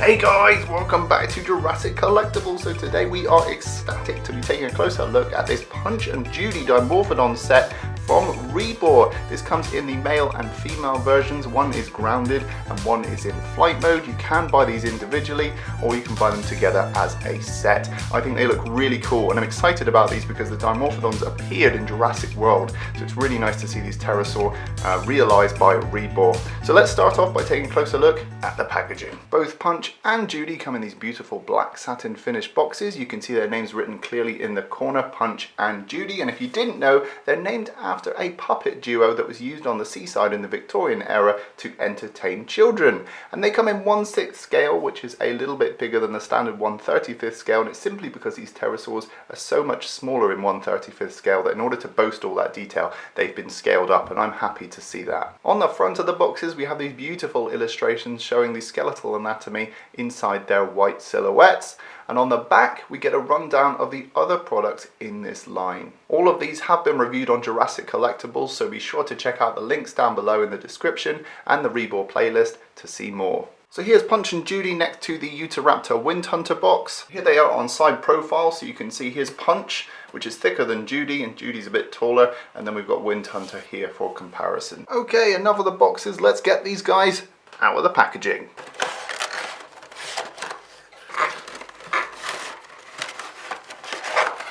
Hey guys, welcome back to Jurassic Collectibles. So today we are ecstatic to be taking a closer look at this Punch and Judy Dimorphodon set from Rebor. This comes in the male and female versions. One is grounded and one is in flight mode. You can buy these individually or you can buy them together as a set. I think they look really cool and I'm excited about these because the Dimorphodons appeared in Jurassic World. So it's really nice to see these pterosaur realized by Rebor. So let's start off by taking a closer look at the packaging. Both Punch and Judy come in these beautiful black satin finished boxes. You can see their names written clearly in the corner, Punch and Judy. And if you didn't know, they're named after a puppet duo that was used on the seaside in the Victorian era to entertain children. And they come in 1/6 scale, which is a little bit bigger than the standard 1/35 scale. And it's simply because these pterosaurs are so much smaller in 1/35 scale that in order to boast all that detail, they've been scaled up, and I'm happy to see that. On the front of the boxes, we have these beautiful illustrations showing the skeletal anatomy inside their white silhouettes. And on the back, we get a rundown of the other products in this line. All of these have been reviewed on Jurassic Collectibles, so be sure to check out the links down below in the description and the Rebor playlist to see more. So here's Punch and Judy next to the Utahraptor Wind Hunter box. Here they are on side profile, so you can see here's Punch, which is thicker than Judy, and Judy's a bit taller, and then we've got Wind Hunter here for comparison. Okay, enough of the boxes, let's get these guys out of the packaging.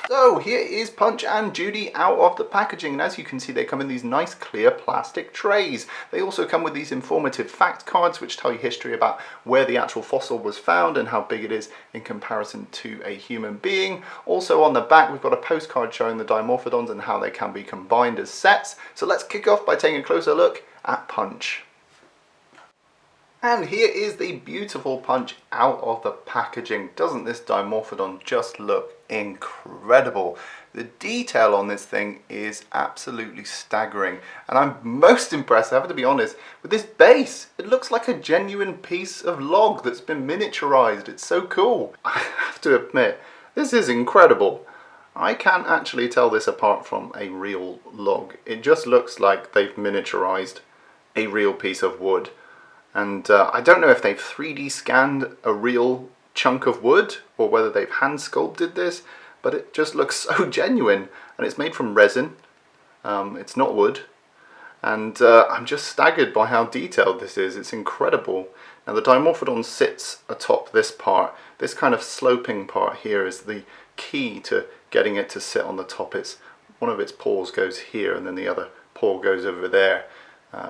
So here is Punch and Judy out of the packaging, and as you can see they come in these nice clear plastic trays. They also come with these informative fact cards which tell you history about where the actual fossil was found and how big it is in comparison to a human being. Also on the back we've got a postcard showing the Dimorphodons and how they can be combined as sets. So let's kick off by taking a closer look at Punch. And here is the beautiful Punch out of the packaging. Doesn't this Dimorphodon just look incredible? The detail on this thing is absolutely staggering. And I'm most impressed, I have to be honest, with this base. It looks like a genuine piece of log that's been miniaturized. It's so cool. I have to admit, this is incredible. I can't actually tell this apart from a real log. It just looks like they've miniaturized a real piece of wood. And I don't know if they've 3D scanned a real chunk of wood or whether they've hand sculpted this, but it just looks so genuine. And it's made from resin, it's not wood, and I'm just staggered by how detailed this is. It's incredible. Now the Dimorphodon sits atop this part. This kind of sloping part here is the key to getting it to sit on the top. It's one of its paws goes here and then the other paw goes over there.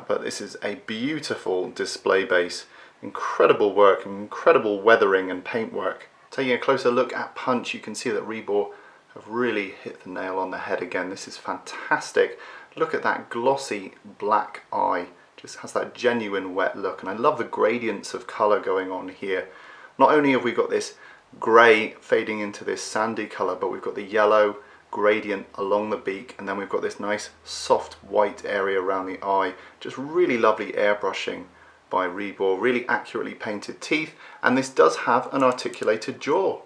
But this is a beautiful display base. Incredible work, incredible weathering and paintwork. Taking a closer look at Punch, you can see that Rebor have really hit the nail on the head again. This is fantastic. Look at that glossy black eye. Just has that genuine wet look. And I love the gradients of colour going on here. Not only have we got this grey fading into this sandy colour, but we've got the yellow gradient along the beak, and then we've got this nice soft white area around the eye. Just really lovely airbrushing by Rebor, really accurately painted teeth, and this does have an articulated jaw.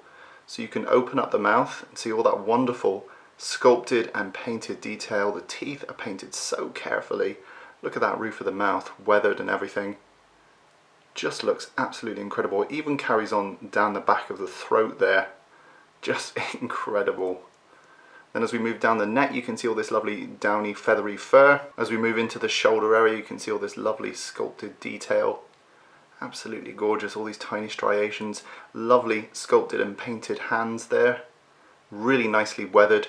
So you can open up the mouth and see all that wonderful sculpted and painted detail. The teeth are painted so carefully. Look at that roof of the mouth, weathered and everything. Just looks absolutely incredible. It even carries on down the back of the throat there. Just incredible. Then as we move down the neck, you can see all this lovely downy feathery fur. As we move into the shoulder area, you can see all this lovely sculpted detail. Absolutely gorgeous, all these tiny striations. Lovely sculpted and painted hands there. Really nicely weathered.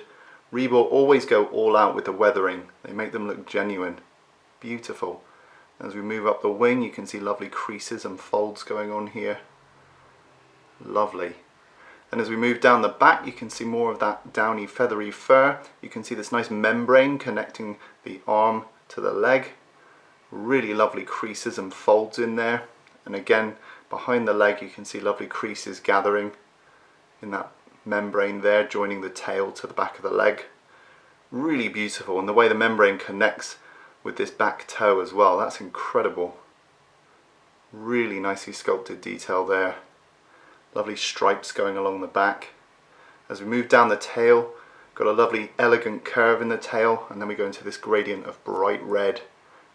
Rebor always go all out with the weathering. They make them look genuine. Beautiful. As we move up the wing, you can see lovely creases and folds going on here. Lovely. And as we move down the back, you can see more of that downy feathery fur. You can see this nice membrane connecting the arm to the leg. Really lovely creases and folds in there. And again, behind the leg you can see lovely creases gathering in that membrane there, joining the tail to the back of the leg. Really beautiful, and the way the membrane connects with this back toe as well, that's incredible. Really nicely sculpted detail there. Lovely stripes going along the back. As we move down the tail, got a lovely elegant curve in the tail, and then we go into this gradient of bright red.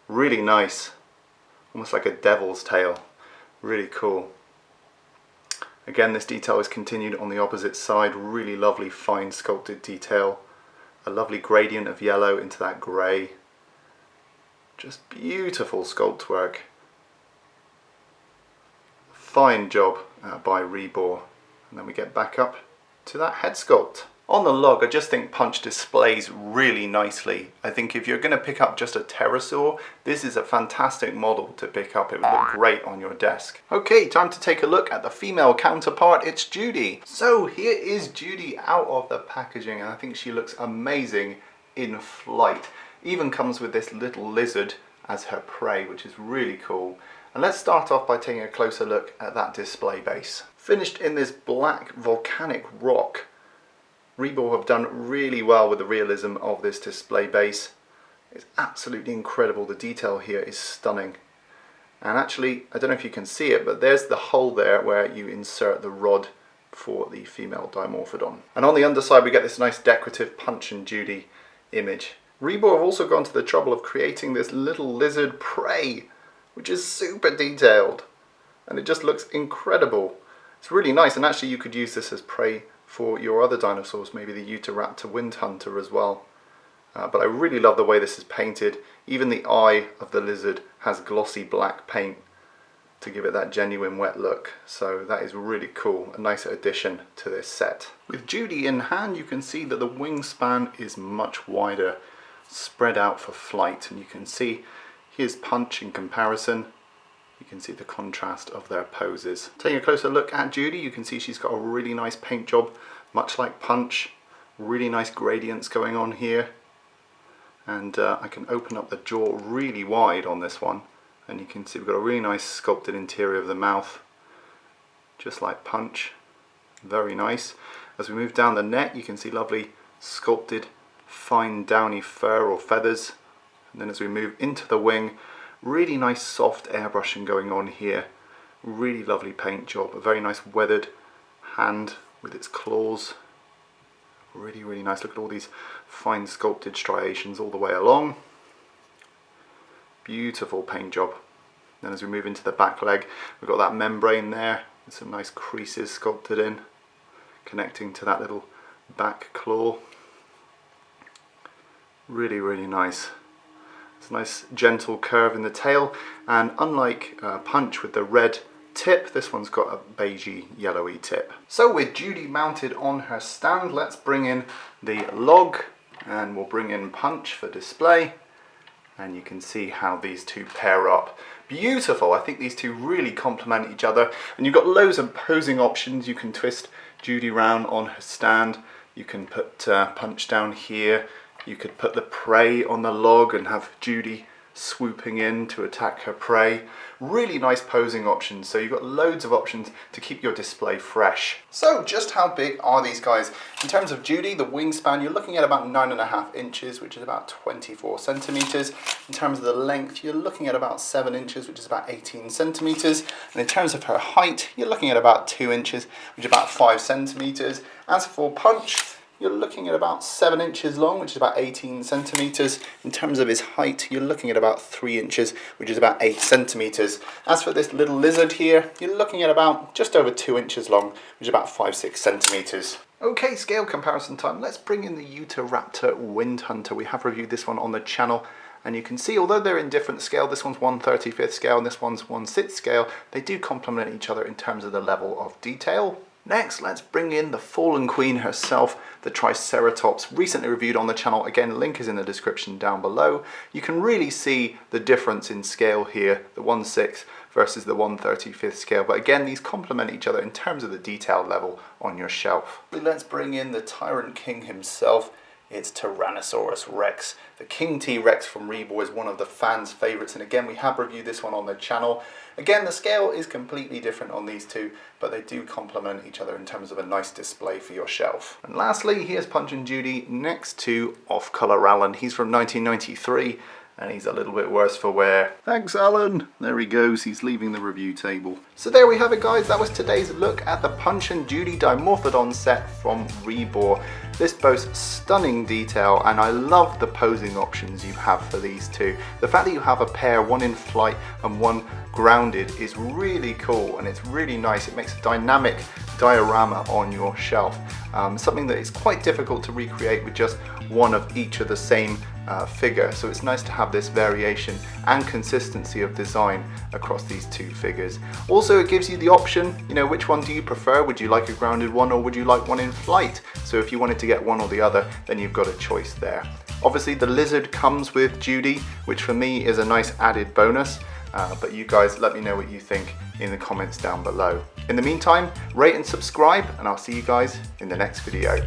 Really nice, almost like a devil's tail. Really cool. Again, this detail is continued on the opposite side. Really lovely fine sculpted detail. A lovely gradient of yellow into that grey. Just beautiful sculpt work. Fine job by Rebor. And then we get back up to that head sculpt. On the log, I just think Punch displays really nicely. I think if you're going to pick up just a pterosaur, this is a fantastic model to pick up. It would look great on your desk. Okay, time to take a look at the female counterpart. It's Judy. So here is Judy out of the packaging, and I think she looks amazing in flight. Even comes with this little lizard as her prey, which is really cool. And let's start off by taking a closer look at that display base. Finished in this black volcanic rock. Rebor have done really well with the realism of this display base. It's absolutely incredible. The detail here is stunning. And actually, I don't know if you can see it, but there's the hole there where you insert the rod for the female Dimorphodon. And on the underside we get this nice decorative Punch and Judy image. Rebor have also gone to the trouble of creating this little lizard prey, which is super detailed. And it just looks incredible. It's really nice, and actually you could use this as prey for your other dinosaurs, maybe the Utahraptor wind hunter as well. But I really love the way this is painted. Even the eye of the lizard has glossy black paint to give it that genuine wet look. So that is really cool, a nice addition to this set. With Judy in hand, you can see that the wingspan is much wider, spread out for flight, and you can see here's Punch in comparison. You can see the contrast of their poses. Taking a closer look at Judy, you can see she's got a really nice paint job, much like Punch. Really nice gradients going on here. And I can open up the jaw really wide on this one, and you can see we've got a really nice sculpted interior of the mouth, just like Punch. Very nice. As we move down the neck, you can see lovely sculpted fine downy fur or feathers. And then as we move into the wing, really nice soft airbrushing going on here. Really lovely paint job. A very nice weathered hand with its claws. Really, really nice. Look at all these fine sculpted striations all the way along. Beautiful paint job. Then as we move into the back leg, we've got that membrane there with some nice creases sculpted in, connecting to that little back claw. Really, really nice. It's a nice gentle curve in the tail, and unlike Punch with the red tip, this one's got a beigey yellowy tip. So with Judy mounted on her stand, let's bring in the log, and we'll bring in Punch for display, and you can see how these two pair up. Beautiful. I think these two really complement each other, and you've got loads of posing options. You can twist Judy round on her stand, you can put Punch down here. You could put the prey on the log and have Judy swooping in to attack her prey. Really nice posing options, so you've got loads of options to keep your display fresh. So just how big are these guys? In terms of Judy, the wingspan, you're looking at about 9.5 inches, which is about 24 centimeters. In terms of the length, you're looking at about 7 inches, which is about 18 centimeters. And in terms of her height, you're looking at about 2 inches, which is about 5 centimeters. As for Punch, you're looking at about 7 inches long, which is about 18 centimeters. In terms of his height, you're looking at about 3 inches, which is about 8 centimeters. As for this little lizard here, you're looking at about just over 2 inches long, which is about 5-6 centimeters. Okay, scale comparison time. Let's bring in the Utahraptor wind hunter. We have reviewed this one on the channel, and you can see, although they're in different scale, this one's 1/35th scale and this one's 1/6 scale, they do complement each other in terms of the level of detail. Next, let's bring in the fallen queen herself, the Triceratops, recently reviewed on the channel. Again, link is in the description down below. You can really see the difference in scale here, the 1/6 versus the 1/35th scale. But again, these complement each other in terms of the detail level on your shelf. Let's bring in the Tyrant King himself. It's Tyrannosaurus Rex. The King T.rex from Rebor is one of the fans' favourites, and again we have reviewed this one on the channel. Again, the scale is completely different on these two, but they do complement each other in terms of a nice display for your shelf. And lastly, here's Punch and Judy next to Off Colour Alan. He's from 1993, and he's a little bit worse for wear. Thanks, Alan. There he goes, he's leaving the review table. So there we have it, guys. That was today's look at the Punch and Judy Dimorphodon set from Rebor. This boasts stunning detail, and I love the posing options you have for these two. The fact that you have a pair, one in flight and one grounded, is really cool, and it's really nice. It makes a dynamic diorama on your shelf, something that is quite difficult to recreate with just one of each of the same figure. So it's nice to have this variation and consistency of design across these two figures. Also, it gives you the option, you know, which one do you prefer? Would you like a grounded one, or would you like one in flight? So if you wanted to get one or the other, then you've got a choice there. Obviously the lizard comes with Judy, which for me is a nice added bonus. But you guys, let me know what you think in the comments down below. In the meantime, rate and subscribe, and I'll see you guys in the next video.